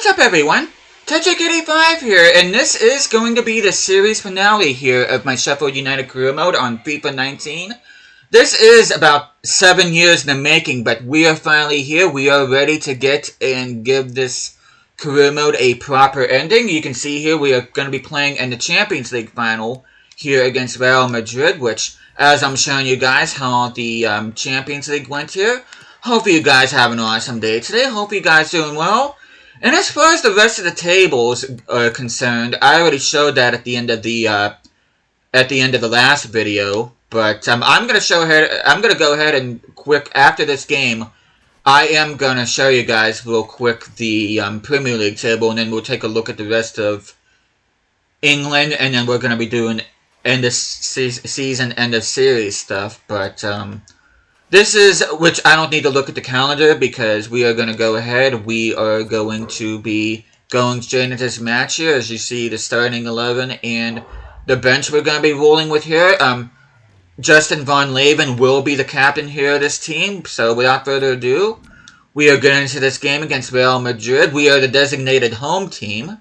What's up, everyone? Tetrick85 here, and this is going to be the series finale here of my Sheffield United career mode on FIFA 19. This is about 7 years in the making, but we are finally here. We are ready to get and give this career mode a proper ending. You can see here we are going to be playing in the Champions League final here against Real Madrid, which, as I'm showing you guys how the Champions League went here, hope you guys have an awesome day today. Hope you guys doing well. And as far as the rest of the tables are concerned, I already showed that at the end of the last video. But I'm gonna go ahead and quick after this game. I am gonna show you guys real quick the Premier League table, and then we'll take a look at the rest of England, and then we're gonna be doing end of season, end of series stuff. But this is, which I don't need to look at the calendar because we are going to go ahead. We are going to be going straight into this match here. As you see, the starting 11 and the bench we're going to be rolling with here. Justin Von Leven will be the captain here of this team. So without further ado, we are getting into this game against Real Madrid. We are the designated home team.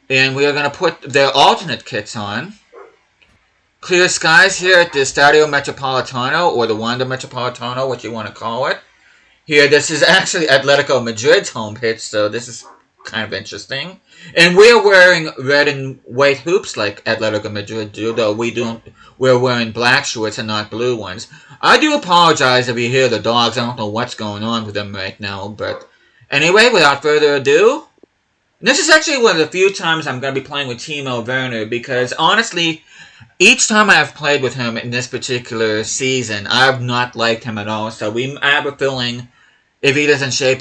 And we are going to put their alternate kits on. Clear skies here at the Estadio Metropolitano, or the Wanda Metropolitano, what you want to call it. Here, this is actually Atletico Madrid's home pitch, so this is kind of interesting. And we're wearing red and white hoops like Atletico Madrid do, though we're wearing black shorts and not blue ones. I do apologize if you hear the dogs. I don't know what's going on with them right now, but anyway, without further ado, this is actually one of the few times I'm going to be playing with Timo Werner, because honestly, each time I have played with him in this particular season, I have not liked him at all. So I have a feeling if he doesn't shape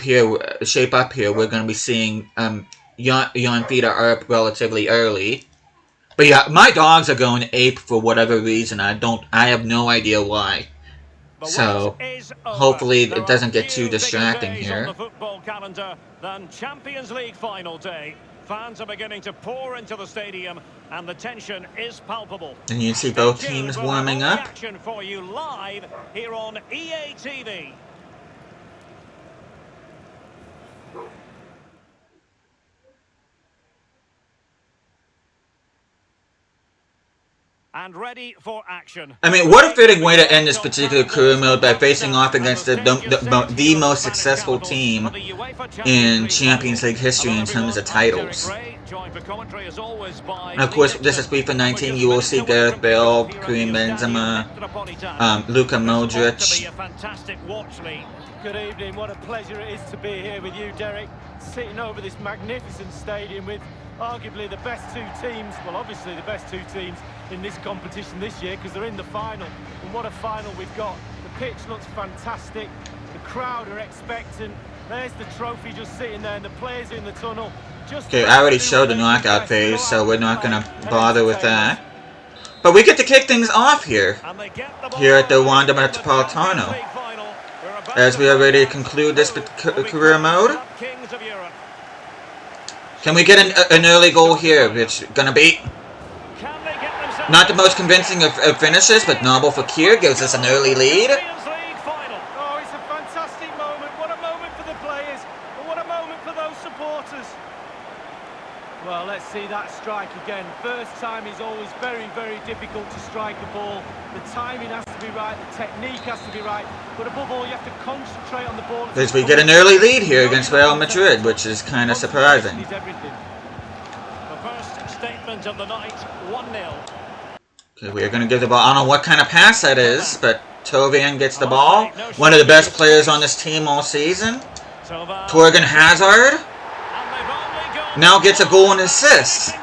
up here, we're going to be seeing Jan Peter up relatively early. But yeah, my dogs are going ape for whatever reason. I have no idea why. So hopefully it doesn't get too distracting here. On the football calendar than Champions League final day. Fans are beginning to pour into the stadium, and the tension is palpable. And you see both teams warming up. Action for you live here on EA TV. And ready for action. I mean, what a fitting way to end this particular career mode by facing off against the most successful team in Champions League history in terms of titles. And of course, this is FIFA 19. You will see Gareth Bale, Karim Benzema, Luka Modric. Good evening. What a pleasure it is to be here with you, Derek. Sitting over this magnificent stadium with arguably the best two teams, well, obviously the best two teams in this competition this year, because they're in the final. And what a final we've got. The pitch looks fantastic. The crowd are expectant. There's the trophy just sitting there, and the players in the tunnel. Okay, I already showed the knockout phase, so we're not going to bother with that. But we get to kick things off here at the Wanda Metropolitano, as we are ready to conclude this career mode. Can we get an early goal here? It's going to be not the most convincing of finishes, but Nabil Fekir gives us an early lead. Oh, it's a fantastic moment. What a moment for the players, and what a moment for those supporters. Well, let's see that strike again. First time is always very, very difficult to strike a ball. The timing has to be right, the technique has to be right, but above all, you have to concentrate on the ball. As we get an early lead here against Real Madrid, which is kind of surprising. The first statement of the night, 1-0. Okay, we are going to give the ball. I don't know what kind of pass that is, but Tovian gets the ball. One of the best players on this team all season. Torgan Hazard now gets a goal and assist.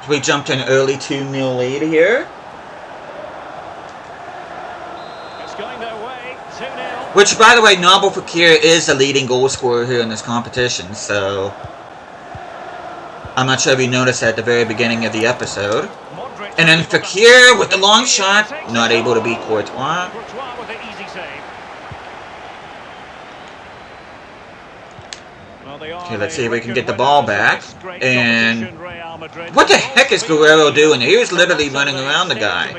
We jumped an early 2-0 lead here. It's going their way, 2-0. Which, by the way, Nabil Fekir is the leading goal scorer here in this competition, so I'm not sure if you noticed that at the very beginning of the episode. And then Fekir with the long shot, not able to beat Courtois. With the easy save. Okay, let's see if we can get the ball back. And what the heck is Guerrero doing? He was literally running around the guy.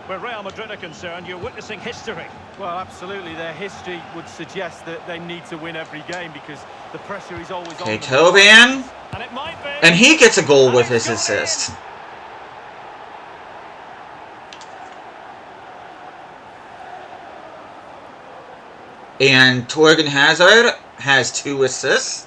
where Real Madrid are concerned, you're witnessing history. Well, absolutely. Their history would suggest that they need to win every game because the pressure is always on. Okay, Tovan. And it might be. And he gets a goal And with it's his gone in. assist. And Torgan Hazard has 2 assists.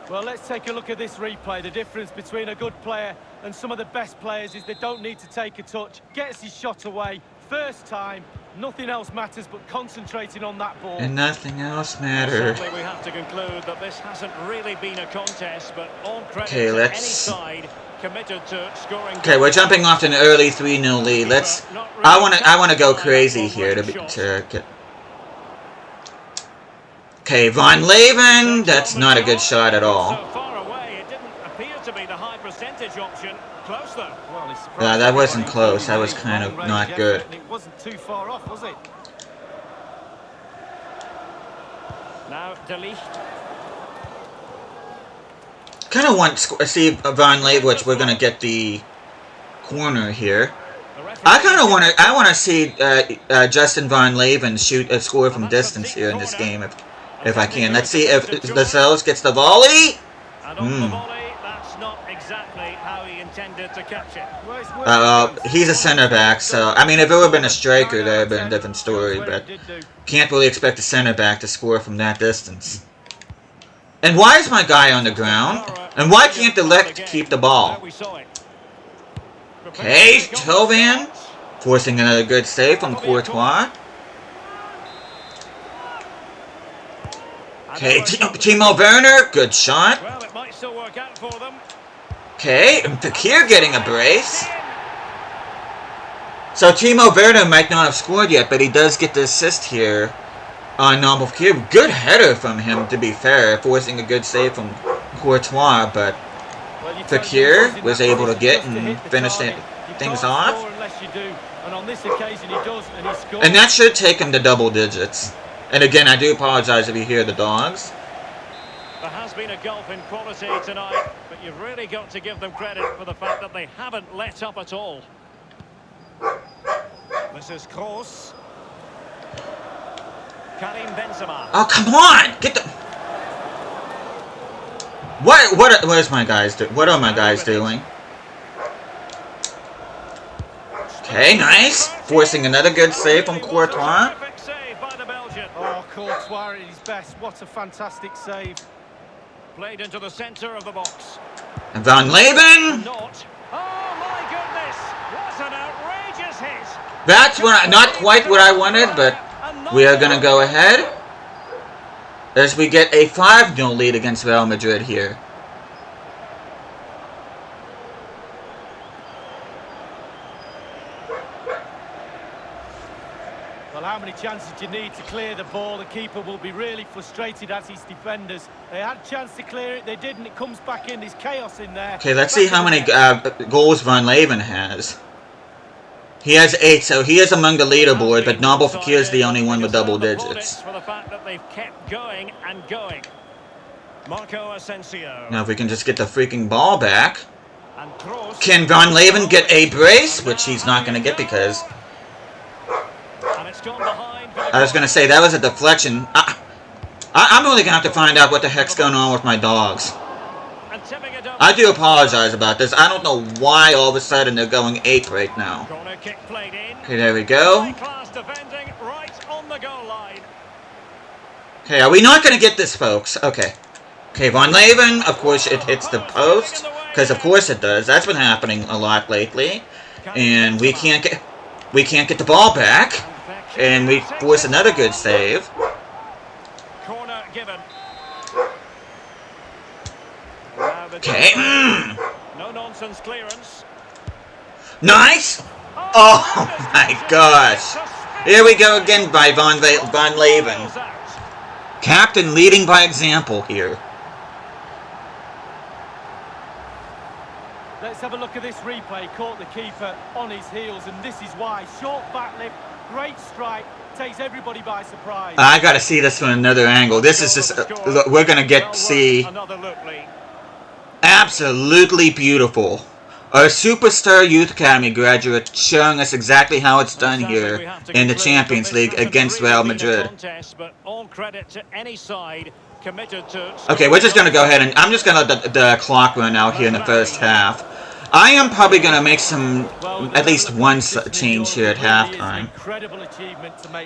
Well, let's take a look at this replay. The difference between a good player and some of the best players is they don't need to take a touch. Gets his shot away. First time. Nothing else matters but concentrating on that ball. And nothing else matters. Sadly, we have to conclude that this hasn't really been a contest, but all credit Okay, to let's... any side committed to scoring. Okay, we're jumping off to an early 3-0 lead. Let's... I want to go crazy here to get... Okay, Von Leven. That's not a good shot at all. So far away, it didn't appear to be the high percentage option. Close though. Yeah, that wasn't close. That was kind of not good. It wasn't too far off, was it? Now De Ligt. Kind of want to see Von Leven, which we're gonna get the corner here. I kind of want to see Justin Von Leven shoot a score from distance here in this game if I can. Let's see if Lascelles gets the volley. And on the volley, that's not exactly how he intended to catch it. He's a center back, so I mean, if it would have been a striker, that would have been a different story. But can't really expect a center back to score from that distance. And why is my guy on the ground? And why can't the left keep the ball? Okay, Tovan forcing another good save from Courtois. Okay, Timo Werner, good shot. Well, it might still work out for them. Okay, and Fekir getting a brace. So Timo Werner might not have scored yet, but he does get the assist here on Fekir. Good header from him, to be fair, forcing a good save from Courtois, but Fekir was able to get and finish things off. And that should take him to double digits. And again, I do apologize if you hear the dogs. There has been a gulf in quality tonight, but you've really got to give them credit for the fact that they haven't let up at all. This is Kroos. Karim Benzema. Oh, come on! Get the... What is my guys do? What are my guys doing? Okay, nice. Forcing another good save from Courtois. Oh, Courtois at his best. What a fantastic save. Played into the centre of the box. And Van Leven. Not. Oh my goodness! What an outrageous hit! That's not quite what I wanted, but we are going to go ahead as we get a 5-0 lead against Real Madrid here. Well, how many chances do you need to clear the ball? The keeper will be really frustrated as his defenders. They had a chance to clear it, they didn't. It comes back in, there's chaos in there. Okay, let's see how many goals Van Leven has. He has 8, so he is among the leaderboard, but Noble Fekir is the only one with double digits. For the fact that they've kept going and going. Marco Asensio. Now if we can just get the freaking ball back. And Kroos. Can Van Leven get a brace? Which he's not going to get because... And it's gone behind for the I was going to say, that was a deflection. I'm really going to have to find out what the heck's going on with my dogs. And tipping it up. I do apologize about this. I don't know why all of a sudden they're going 8 right now. Corner kick played in. Okay, there we go. High-class defending right on the goal line. Okay, are we not going to get this, folks? Okay. Okay, Von Leven, of course it hits the post. Because of course it does. That's been happening a lot lately. And we can't get the ball back. And we force another good save. Corner given. Okay. No nonsense clearance. Nice! Oh my gosh. Here we go again by Von Leven. Captain leading by example here. Let's have a look at this replay. Caught the keeper on his heels, and this is why. Short back lift, great strike, takes everybody by surprise. I gotta see this from another angle. This is just, look, we're gonna get to see absolutely beautiful. Our superstar youth academy graduate showing us exactly how it's done here in the Champions League against Real Madrid. Okay, we're just going to go ahead and I'm just going to let the clock run out here in the first half. I am probably going to make at least one change here at halftime.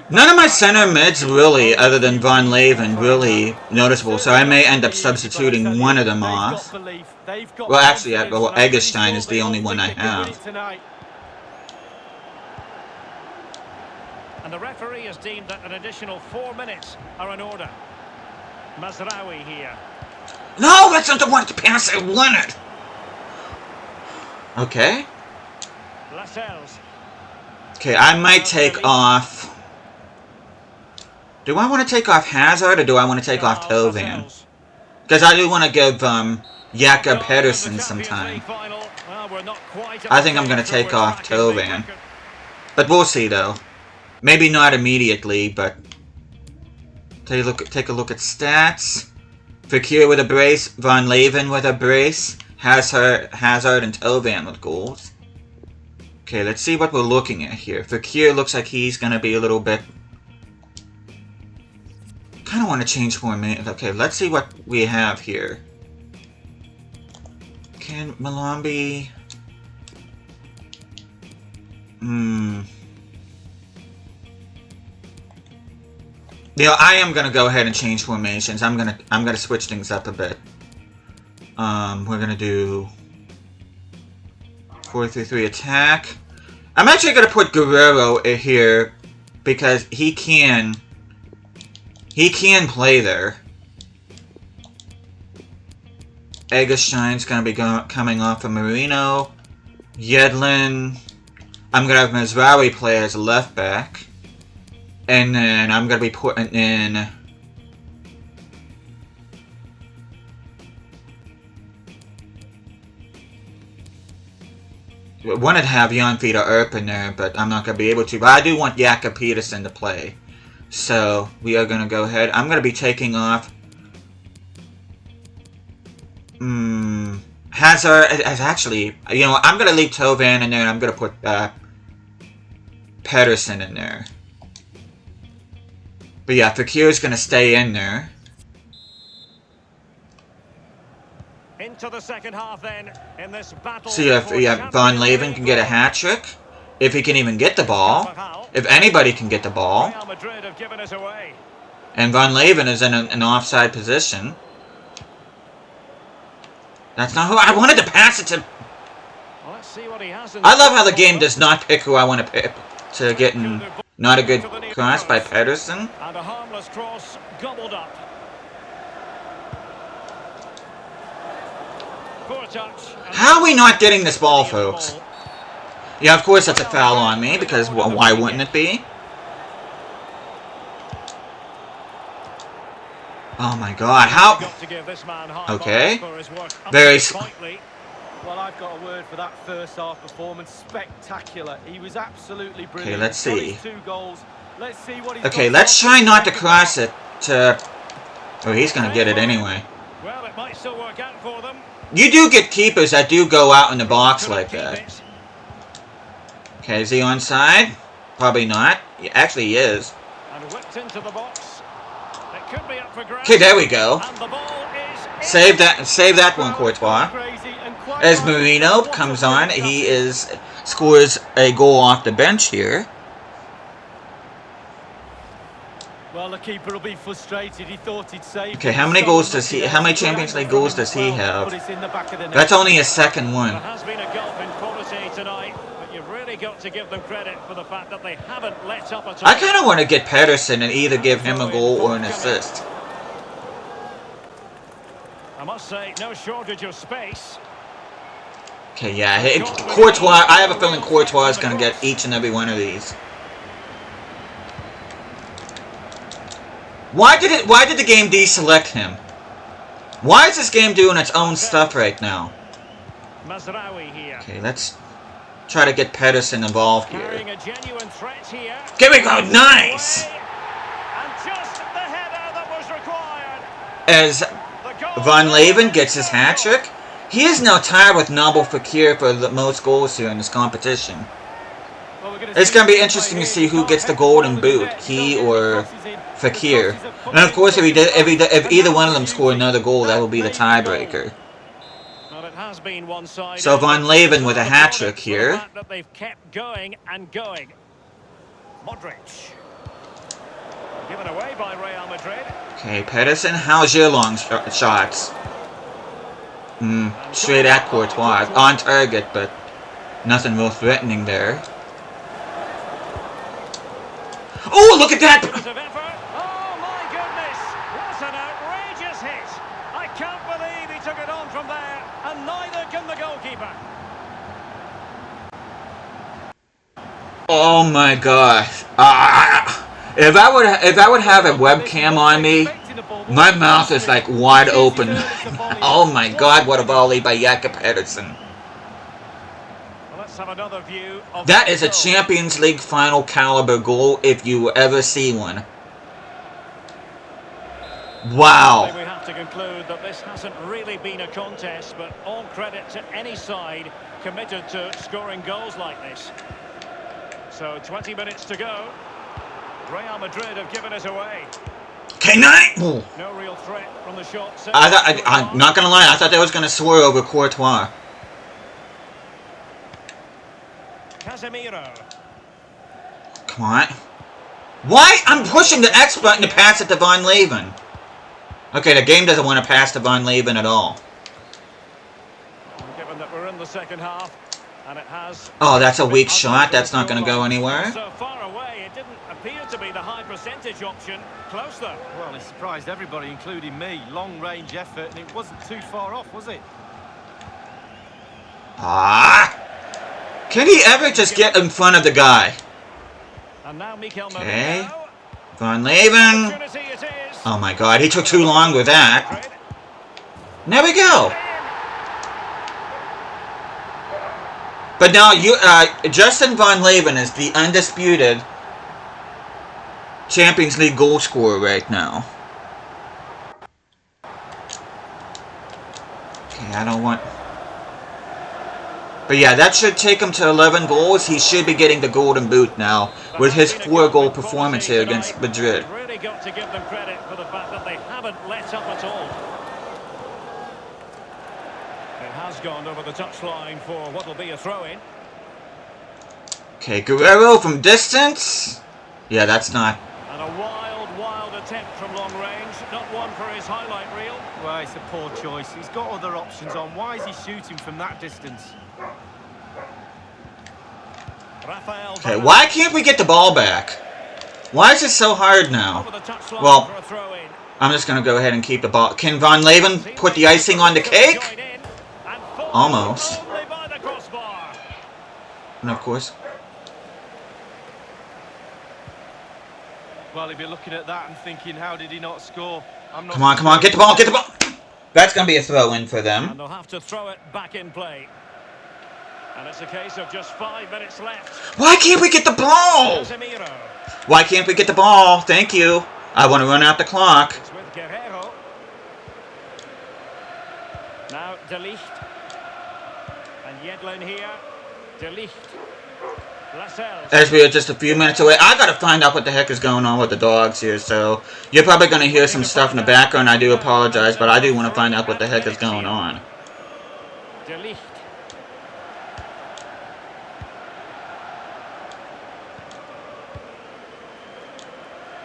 None of my center mids really, other than Von Leven, really noticeable, so I may end up substituting one of them off. Well, actually, Eggestein is the only one I have. And the referee has deemed that an additional 4 minutes are in order. Mazraoui here. No, that's not the one to pass. I wanted. Okay. Lascelles. Okay, I might take off. Do I want to take off Hazard or do I want to take off Tovan? Because I do want to give Jakob Pedersen some time. I think I'm going to take off Tovan. But we'll see though. Maybe not immediately, but take a look at stats. Fekir with a brace, Von Leven with a brace, Hazard and Tovan with goals. Okay, let's see what we're looking at here. Fekir looks like he's going to be a little bit... kind of want to change formation. Okay, let's see what we have here. Can Malambi... You know, I am gonna go ahead and change formations. I'm gonna switch things up a bit. We're gonna do 4-3-3 attack. I'm actually gonna put Guerrero here because he can play there. Eggestein's gonna be coming off of Marino. Yedlin. I'm gonna have Mazraoui play as a left back. And then I'm going to be putting in... I wanted to have Jan Peter Earp in there, but I'm not going to be able to. But I do want Jakob Pedersen to play. So, we are going to go ahead. I'm going to be taking off... Hazard... Actually, you know, I'm going to leave Tovan in there, and I'm going to put Pedersen in there. But yeah, Fekir's gonna stay in there. Into the second half then, in this battle. See if Von Leven can get a hat trick. If he can even get the ball. If anybody can get the ball. And Von Leven is in an offside position. That's not who I wanted to pass it to. Well, let's see what he has. I love how the game does not pick who I want to pick to get in. Not a good cross by Pedersen. And a harmless cross gobbled up. Poor touch. How are we not getting this ball, folks? Yeah, of course that's a foul on me, because why wouldn't it be? Oh my god, how... Okay. Very... Well, I've got a word for that first half performance. Spectacular. He was absolutely brilliant. Okay, let's see. 2 goals. Let's see what he's okay, let's try not to cross it to... Oh, he's going to get it anyway. Well, it might still work out for them. You do get keepers that do go out in the box like that. Okay, is he onside? Probably not. Actually, he is. And whipped into the box. It could be up for grabs. Okay, there we go. And the ball is Save that one, Courtois. As Marino comes on, he scores a goal off the bench here. Well, the keeper will be frustrated. He thought he'd save. Okay, how many goals does he? How many Champions League goals does he have? That's only his second one. There has been a gulf in quality tonight, but you've really got to give them credit for the fact that they haven't let up at all. I kind of want to get Pedersen and either give him a goal or an assist. I must say, no shortage of space. Okay, yeah, Courtois. I have a feeling Courtois is going to get each and every one of these. Why did the game deselect him? Why is this game doing its own stuff right now? Okay, let's try to get Pedersen involved here. Here we go, nice! As Von Leven gets his hat trick, He is now tied with Nabil Fekir for the most goals here in this competition. It's going to be interesting to see who gets the golden boot, he or Fekir. And of course, if either one of them score another goal, that will be the tiebreaker. Well, it has been one-sided. So Van Leeuwen with a hat-trick here. That they've kept going and going. Modric. Given away by Real Madrid. Okay, Pedersen, how's your long shots? Straight at Courtois. On target, but nothing real threatening there. Oh, look at that! Oh, my goodness! What an outrageous hit! I can't believe he took it on from there, and neither can the goalkeeper. Oh my gosh! If I would have a webcam on me, my mouth is like wide open. Oh my God! What a volley by Jakob Pedersen. Well, let's have another view of That is a Champions League final caliber goal if you ever see one. Wow. We have to conclude that this hasn't really been a contest, but all credit to any side committed to scoring goals like this. So 20 minutes to go. Real Madrid have given it away. K9! No real threat from the shot. I'm not gonna lie, I thought that was gonna soar over Courtois. Casemiro. Come on. Why? I'm pushing the X button to pass it to Van Leeuwen. Okay, the game doesn't want to pass to Van Leeuwen at all. Given that we're in the second half, and it has... Oh, that's a weak shot. That's not going to go anywhere. So far away, it didn't appear to be the high percentage option. Close though. Well, it surprised everybody, including me. Long-range effort, and it wasn't too far off, was it? Ah! Can he ever just get in front of the guy? And now Okay. Van Leeuwen. Oh my God, he took too long with that. There we go. But now Justin Van Leeuwen is the undisputed Champions League goal scorer right now. Okay, I don't want... But yeah, that should take him to 11 goals. He should be getting the golden boot now with his 4-goal performance here against Madrid. Really got to give them credit for the fact that they haven't let up at all. It has gone over the touchline for what will be a throw-in. Okay, Guerrero from distance. Yeah, that's not... And a wild attempt from long range. Not one for his highlight reel. Well, it's a poor choice. He's got other options on. Why is he shooting from that distance? Okay, why can't we get the ball back? Why is it so hard now? Well, I'm just going to go ahead and keep the ball. Can Van Leeuwen put the icing on the cake? Almost. And of course... Well, if you're looking at that and thinking, how did he not score? I'm not Come on, get the ball, get the ball! That's going to be a throw-in for them. And they'll have to throw it back in play. And it's a case of just 5 minutes left. Why can't we get the ball? Casemiro. Why can't we get the ball? Thank you. I want to run out the clock. It's with Guerrero. Now De Ligt. And Yedlin here. De Ligt. Lascelles. As we are just a few minutes away, I gotta find out what the heck is going on with the dogs here, so you're probably gonna hear some stuff in the background. I do apologize, but I do want to find out what the heck is going on. De Ligt.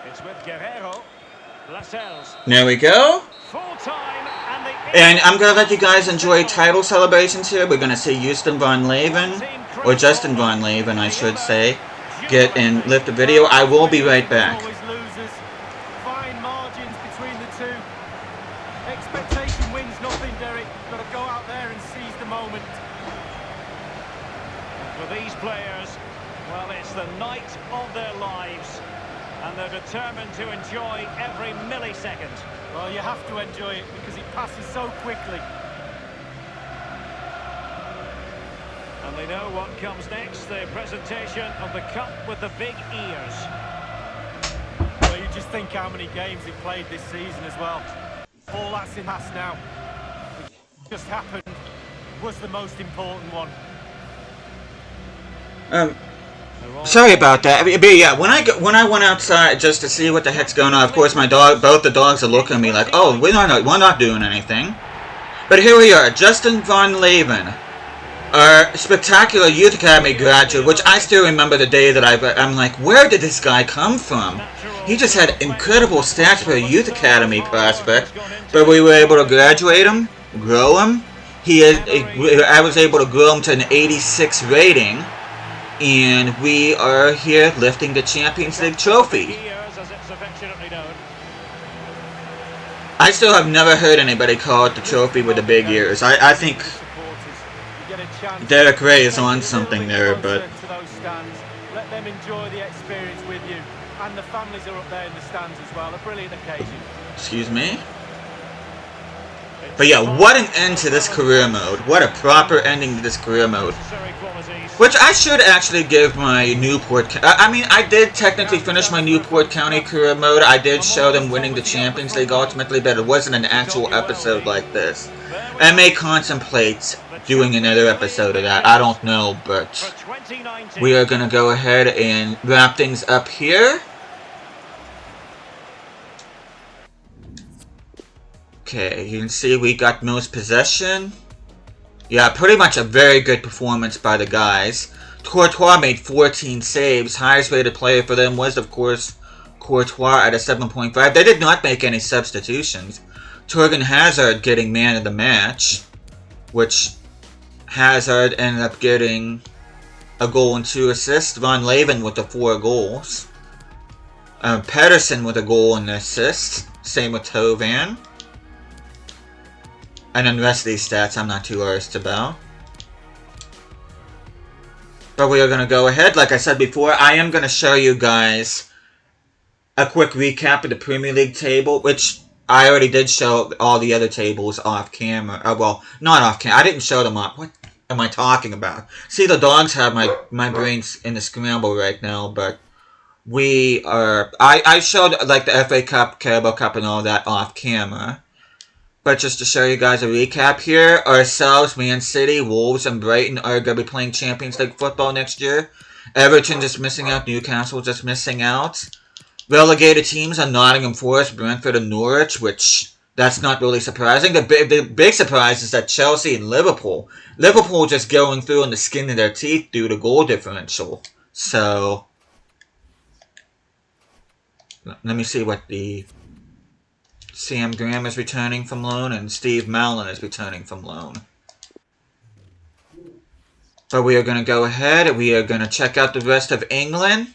It's with Guerrero. Lascelles. There we go. Full time And I'm gonna let you guys enjoy title celebrations here. We're gonna see Justin Van Leeuwen, or Justin Van Leeuwen, I should say, get and lift the video. I will be right back. Fine margins between the two. Expectation wins nothing, Derek. Got to go out there and seize the moment. For these players, well, it's the night of their lives, and they're determined to enjoy every millisecond. Well, you have to enjoy it because it passes so quickly. And they know what comes next, the presentation of the cup with the big ears. Well, you just think how many games he played this season as well. All that's in the past now. It just happened. was the most important one. Sorry about that. But yeah, when I went outside just to see what the heck's going on, of course both the dogs are looking at me like, oh, we're not doing anything. But here we are, Justin Von Leven, our spectacular Youth Academy graduate, which I still remember the day that I'm like, where did this guy come from? He just had incredible stats for a Youth Academy prospect, but we were able to graduate him, grow him. I was able to grow him to an 86 rating. And we are here lifting the Champions League trophy. I still have never heard anybody call it the trophy with the big ears. I think Derek Ray is on something there, but... Let them enjoy the experience with you. And the families are up there in the stands as well. A brilliant occasion. Excuse me? But yeah, what an end to this career mode. What a proper ending to this career mode. Which I should actually give my Newport... I mean, I did technically finish my Newport County career mode. I did show them winning the Champions League ultimately, but it wasn't an actual episode like this. I may contemplate doing another episode of that. I don't know, but we are going to go ahead and wrap things up here. Okay, you can see we got most possession. Yeah, pretty much a very good performance by the guys. Courtois made 14 saves. Highest rated player for them was, of course, Courtois at a 7.5. They did not make any substitutions. Torgan Hazard getting man of the match, which Hazard ended up getting a goal and 2 assists. Von Leven with the 4 goals. Pedersen with a goal and an assist. Same with Tovan. And then the rest of these stats I'm not too arsed about. But we are going to go ahead. Like I said before, I am going to show you guys a quick recap of the Premier League table, which I already did show all the other tables off camera. Well, not off camera. I didn't show them off. What am I talking about? See, the dogs have my brains in the scramble right now, but we are... I showed like the FA Cup, Carabao Cup, and all that off camera. But just to show you guys a recap here, ourselves, Man City, Wolves, and Brighton are going to be playing Champions League football next year. Everton just missing out. Newcastle just missing out. Relegated teams are Nottingham Forest, Brentford, and Norwich, which that's not really surprising. The big surprise is that Chelsea and Liverpool. Liverpool just going through on the skin of their teeth due to goal differential. So, let me see what the... Sam Graham is returning from loan, and Steve Mallon is returning from loan. So we are going to go ahead. We are going to check out the rest of England.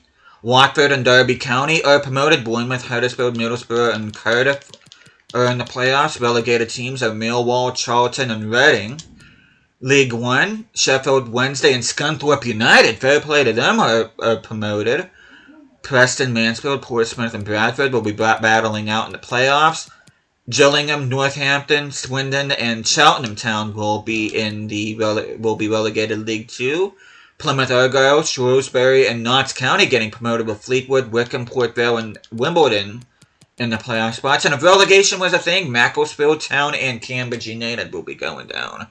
Watford and Derby County are promoted. Bournemouth, Huddersfield, Middlesbrough, and Cardiff are in the playoffs. Relegated teams are Millwall, Charlton, and Reading. League One, Sheffield Wednesday and Scunthorpe United, fair play to them, are promoted. Preston, Mansfield, Portsmouth, and Bradford will be battling out in the playoffs. Gillingham, Northampton, Swindon, and Cheltenham Town will be relegated League 2. Plymouth Argyle, Shrewsbury, and Notts County getting promoted with Fleetwood, Wycombe, Port Vale, and Wimbledon in the playoff spots. And if relegation was a thing, Macclesfield Town and Cambridge United will be going down.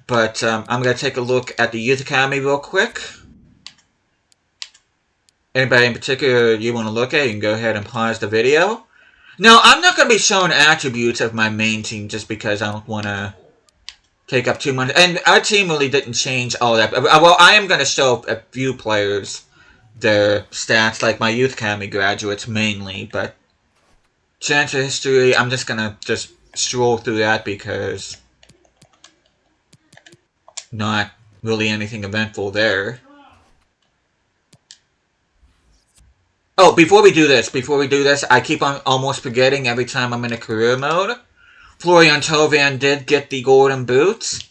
But I'm going to take a look at the Youth Academy real quick. Anybody in particular you want to look at, you can go ahead and pause the video. Now, I'm not going to be showing attributes of my main team just because I don't want to take up too much. And our team really didn't change all that. Well, I am going to show a few players their stats, like my Youth Academy graduates mainly. But transfer history, I'm just going to just stroll through that because not really anything eventful there. Oh, before we do this, I keep on almost forgetting every time I'm in a career mode. Florian Thauvin did get the Golden Boot.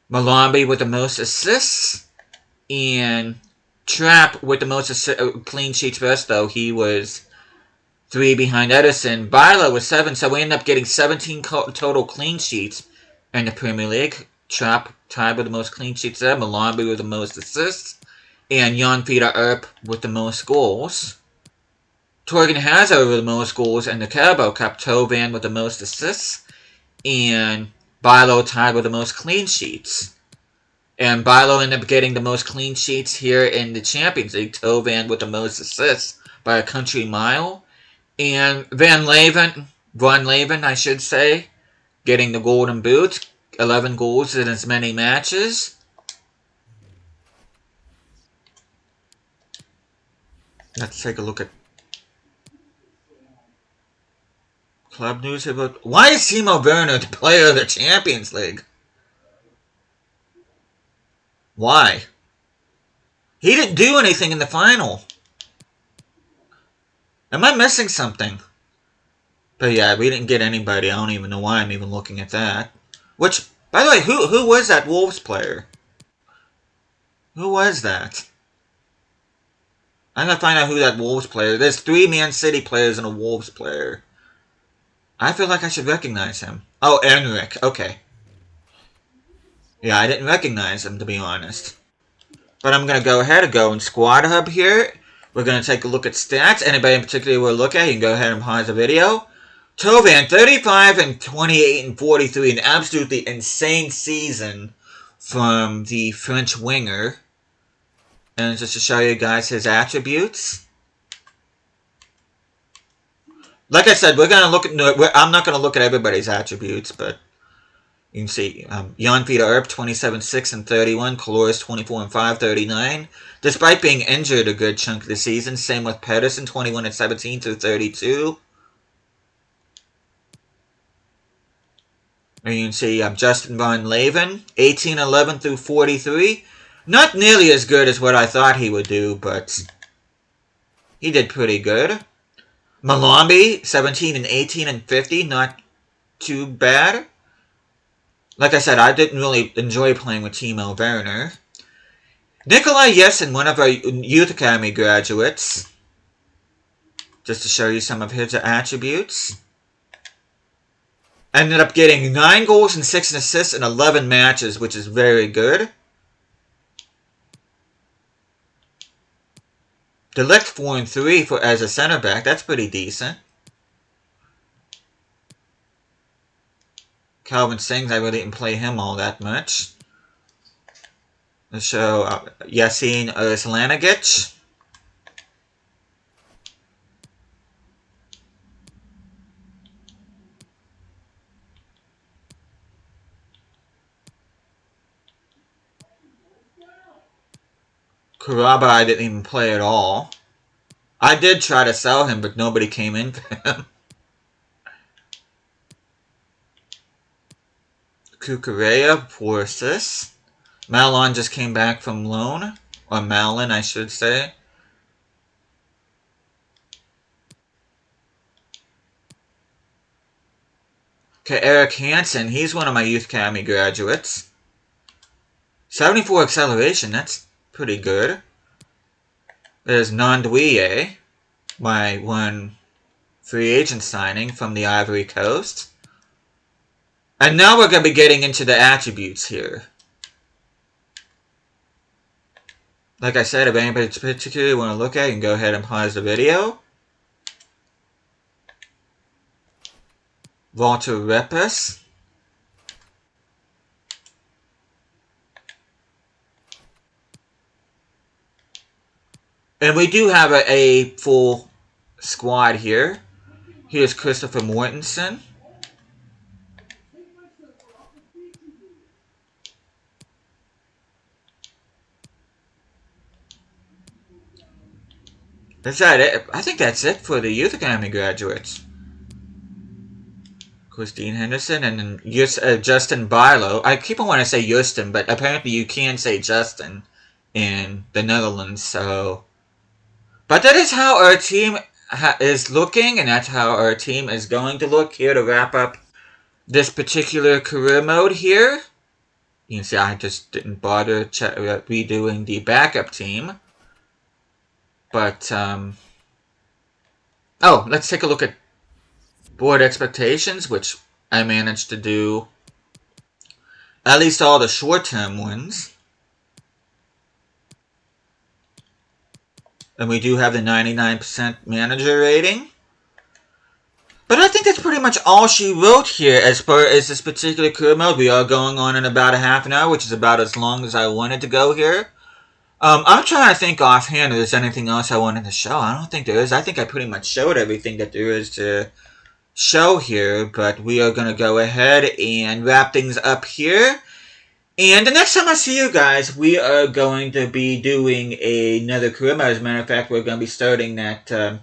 Malombi with the most assists. And Trapp with the most clean sheets for us, though. He was 3 behind Edison. Bila was 7, so we ended up getting 17 total clean sheets in the Premier League. Trapp tied with the most clean sheets there. Malombi with the most assists. And Jan Peter Earp with the most goals. Torgan Hazard with the most goals in the Carabao Cup. Tovan with the most assists. And Bilo tied with the most clean sheets. And Bilo ended up getting the most clean sheets here in the Champions League. Tovan with the most assists by a country mile. And Van Leven, I should say, getting the Golden Boot. 11 goals in as many matches. Let's take a look at club news about... Why is Timo Werner the player of the Champions League? Why? He didn't do anything in the final. Am I missing something? But yeah, we didn't get anybody. I don't even know why I'm even looking at that. Which, by the way, who was that Wolves player? Who was that? I'm gonna find out who that Wolves player. There's 3 Man City players and a Wolves player. I feel like I should recognize him. Oh, Enric. Okay. Yeah, I didn't recognize him, to be honest. But I'm gonna go ahead and go in Squad Hub here. We're gonna take a look at stats. Anybody in particular we'll look at, you can go ahead and pause the video. Tovan, 35 and 28 and 43. An absolutely insane season from the French winger. And just to show you guys his attributes. Like I said, we're gonna look at. I'm not gonna look at everybody's attributes, but you can see Jan Peter Earp, 27, 6 and 31. Coloris, 24 and 5, 39. Despite being injured a good chunk of the season. Same with Pedersen, 21 and 17 through 32. And you can see Justin Van Leven, 18, 11 through 43. Not nearly as good as what I thought he would do, but he did pretty good. Malombi, 17 and 18 and 50. Not too bad. Like I said, I didn't really enjoy playing with Timo Werner. Nikolai Yessin, one of our Youth Academy graduates. Just to show you some of his attributes. Ended up getting 9 goals and 6 assists in 11 matches, which is very good. Delict 4 and 3 as a center back. That's pretty decent. Calvin Sings, I really didn't play him all that much. Let's show Yasin Slanigic. Kuraba I didn't even play at all. I did try to sell him, but nobody came in for him. Kukurea, Porcis. Malon just came back from loan. Or Malin, I should say. Okay, Eric Hansen. He's one of my Youth Academy graduates. 74 acceleration. That's pretty good. There's Nandouye, my one free agent signing from the Ivory Coast. And now we're going to be getting into the attributes here. Like I said, if anybody particularly want to look at it, you can go ahead and pause the video. Walter Repes. And we do have a full squad here. Here's Christopher Mortensen. Is that it? I think that's it for the Youth Academy graduates. Christine Henderson and then Justin Bilo. I keep on wanting to say Justin, but apparently you can say Justin in the Netherlands, so... But that is how our team is looking, and that's how our team is going to look here to wrap up this particular career mode here. You can see I just didn't bother redoing the backup team. But, oh, let's take a look at board expectations, which I managed to do at least all the short-term ones. And we do have the 99% manager rating. But I think that's pretty much all she wrote here as far as this particular career mode. We are going on in about a half an hour, which is about as long as I wanted to go here. I'm trying to think offhand if there's anything else I wanted to show. I don't think there is. I think I pretty much showed everything that there is to show here, but we are going to go ahead and wrap things up here. And the next time I see you guys, we are going to be doing another career mode. As a matter of fact, we're going to be starting that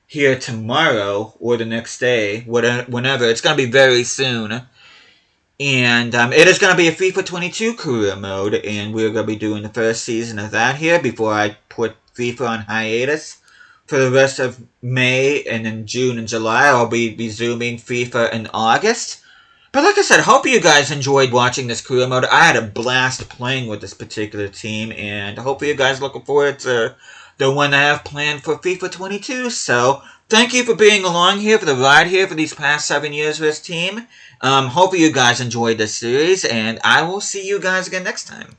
here tomorrow or the next day, whenever. It's going to be very soon. And it is going to be a FIFA 22 career mode, and we're going to be doing the first season of that here before I put FIFA on hiatus for the rest of May, and in June and July I'll be resuming FIFA in August. But like I said, hope you guys enjoyed watching this career mode. I had a blast playing with this particular team, and I hope you guys looking forward to the one I have planned for FIFA 22. So, thank you for being along here for the ride here for these past 7 years with this team. Hope you guys enjoyed this series, and I will see you guys again next time.